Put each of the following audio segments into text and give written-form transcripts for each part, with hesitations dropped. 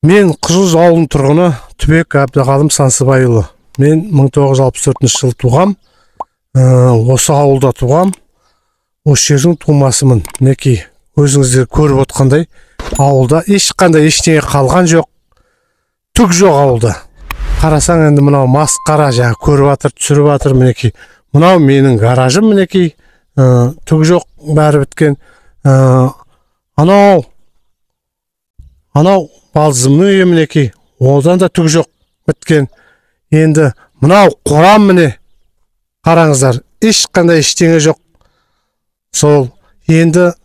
Мен Қызылжұз ауылының тұрғыны Түбек Әбдіғалым Сансыбайұлы. Мен 1964 жылы туғам. Осы ауылда туғам. Осы жердің тумасымын. Мінекей, өзіңіздер көріп отқандай, ауылда ешқандай ештеңе қалған жоқ. Түк жоқ ауылда. Қарасаң енді мынау масқара, жаңа көріп жатыр, түсіріп жатыр. Мінекей, мынау менің гаражым, мінекей. Түк жоқ, бәрі біткен. Анау балзымның үйі, мінекей, одан да түк жоқ, біткен. Енді мынау қорам, міне, қараңыздар, ешқандай ештеңе жоқ. Сол енді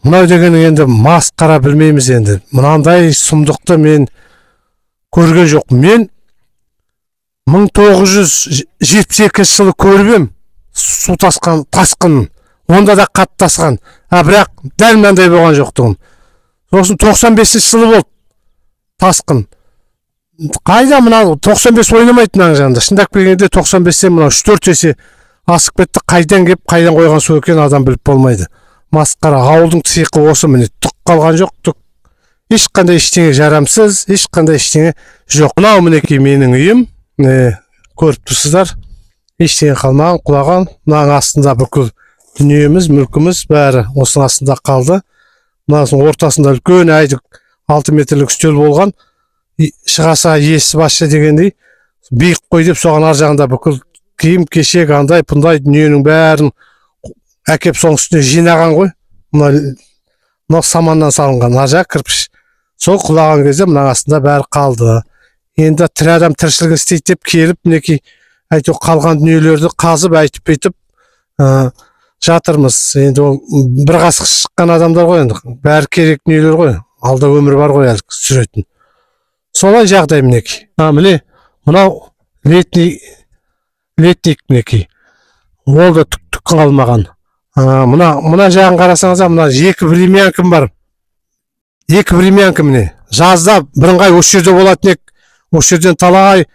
мынау деген енді масқара, білмейміз енді. Мынандай сұмдықты мен көрген жоқ. Мен 1972 жылы көріп су тасқын, онда да қатты тасқан. Бірақ дәл мынандай болған жоқтығым. Сосын 95 жылы болды тасқын. Қайда мынау 95 ойнамайды мына жанында. Шындап келгенде 95-тен мынау 3-4 есе асып кетті. Қайдан кеп, қайдан қойған су екен адам біліп болмайды. Масқара, ауылдың сиқы осы, міне, түк қалған жоқ, түк. Ешқандай ештеңе жарамсыз, ешқандай ештеңе жоқ. Мынау мінекей менің үйім, көріп тұрсыздар. Ештеңе қалмаған, құлаған. Мынаның астында бүкіл дүниеміз, мүлкіміз бәрі осының астында қалды. Мынасының ортасында үлкен айдық 6 метрлік үстел болған. Шығаса есі басшы дегендей, биік қой деп соған ар жағында бүкіл киім кешек андай пұндай дүниенің бәрін әкеп соның үстіне жинаған ғой. Мына саманнан салынған ар жақ кірпіш. Сол құлаған кезде мынаның астында бәрі қалды. Енді тірі адам тіршілігін істейді деп келіп, мінекей әйтеу қалған дүниелерді қазып айтып жатырмыз. Енді ол бір қасық шыққан адамдар ғой, енді бәрі керек дүниелер ғой. Алда өмір бар ғой әлі сүретін. Солай жағдай мінекей. Міне, мынау летник мінекей. Ол да түк қалмаған. Мына жағын қарасаңыз, мына екі времянкім бар. Екі времянкім міне. Жазда бірыңғай осы жерде болатын ек. Осы жерден талай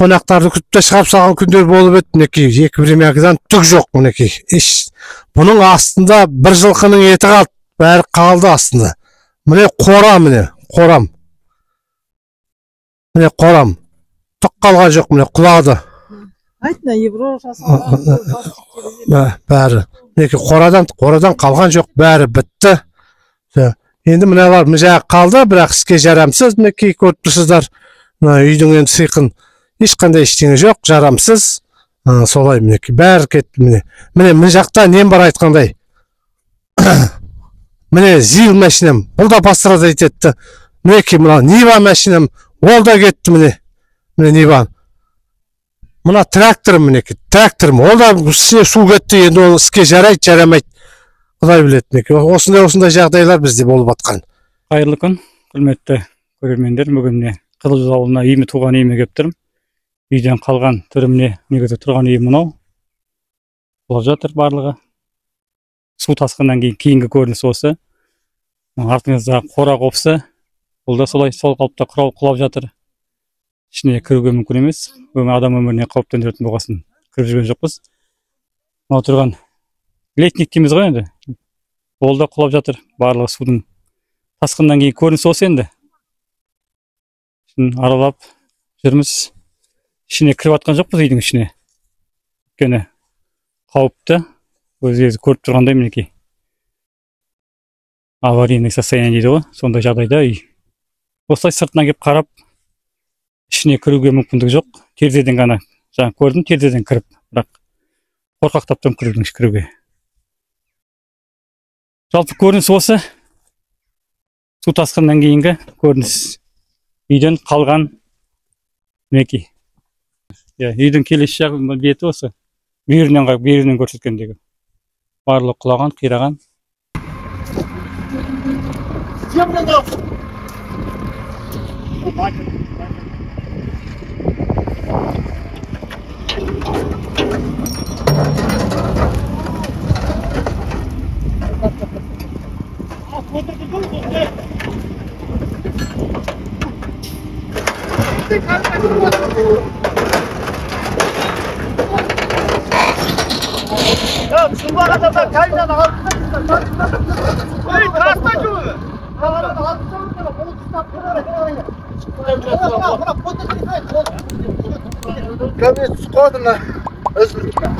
қонақтарды күтіп шығарып салған күндер болып еді. Мінекей, екі времянкадан түк жоқ мінекей. Бұның астында бір жылқының еті қалды. Бәрі қалды астында. Міне қорам, міне қорам. Міне қорам. Түк қалған жоқ, міне құлады. Айтына евро бәрі. Мінекей қорадан қалған жоқ, бәрі бітті. Енді мыналар мына қалды, бірақ іске жарамсыз. Мінекей көріп тұрсыздар. Үйдің енді сиқын ешқандай ештеңе жоқ, жарамсыз. Солай мінекей, бәрі кетті міне. Міне жақта нем бар айтқандай. Міне зил мәшинем, бұл да бастырады айтетті. Мінекей мына Нива мәшинем, ол да кетті міне. Міне Нива. Мына тракторым мінекей, тракторым, ол да су кетті, енді ол іске жарайды, жарамайды. Құдай біледі мінекей. Осындай жағдайлар бізде болып атқан. Қайырлы күн, құрметті көрермендер, бүгін Қызылжұз ауылына үйіме туған үйіме келіп тұрмын. Үйден қалған түрімне негізі тұрған үйім мынау. Құлап жатыр барлығы. Су тасқыннан кейінгі көрініс осы. Артыңызда қора қопсы. Бұл да солай сол қалыпта құлап жатыр. Ішіне кіруге мүмкін емес. Адам өміріне қауіптендіретін болғасын кіріп жүрген жоқпыз. Мынау тұрған летник дейміз ғой енді. Ол да құлап жатыр. Барлығы судың тасқыннан кейін көрініс осы енді. Аралап жүрміз. Ішіне кіріп атқан жоқпыз үйдің ішіне. Өйткені қауіпті. Өзіңіз көріп тұрғандай мінекей. Аварийный состояние дейді ғой. Сондай жағдайда үй. Осылай сыртынан кеп қарап, ішіне кіруге мүмкіндік жоқ. Терезеден ғана жаңа көрдім, терезеден кіріп, бірақ қорқақтап тұрмын кіруге. Жалпы көрініс осы. Су тасқыннан кейінгі көрініс. Үйден қалған мінекей. Үйдің келесі жағы беті осы. Бүйірінен көрсеткендегі. Барлығы құлаған, қираған. Ya şunlara da kaynağı aldı. Hey, hasta çoğu. Gömleği su koydun lan. Özür dilerim.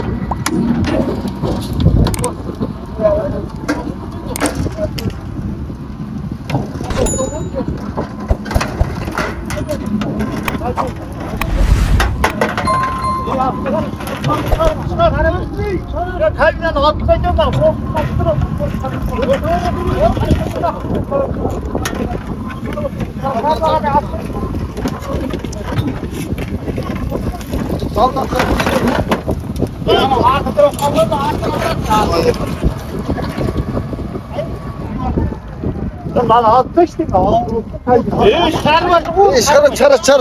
Lan atmıştık.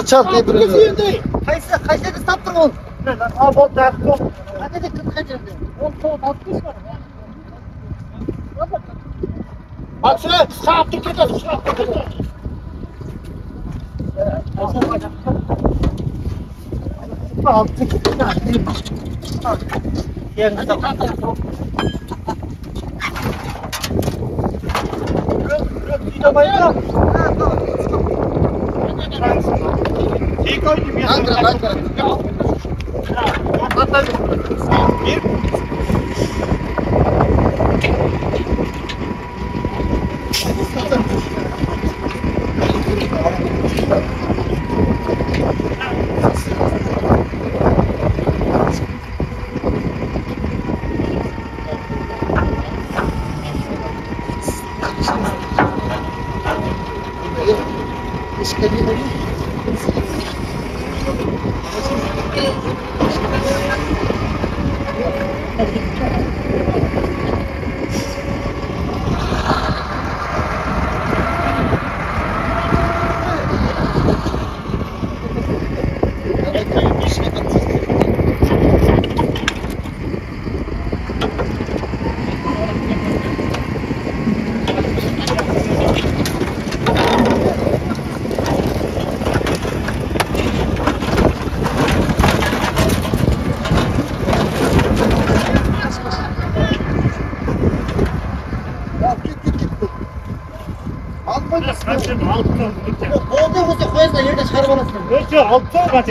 Çar diye duruyor. Kayseri saptın onu. Al bol da. Hadi de kız kaçırdı. 10 soğuk 60 var. Bak şuna saatlik gidiyor.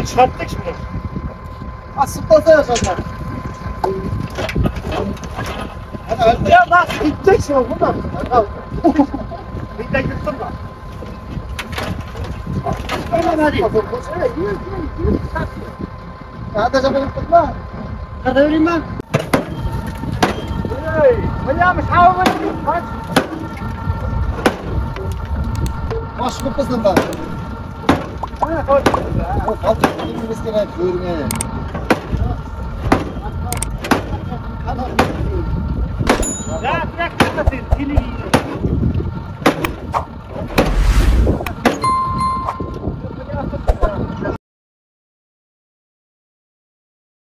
Çıkarttık şimdi. Asıkta yaşadılar. Ya bak gidecek şimdi buradan. Bir de yırttın lan. Hadi. Hadi zaman tutma. Hadi öleyim ben. Ayağımı sağlamını kaç. Baş kıpısın ben. O kalkıp gittiğimiz gene görmeye. Ya bırak kırmasın. Seni yiyor.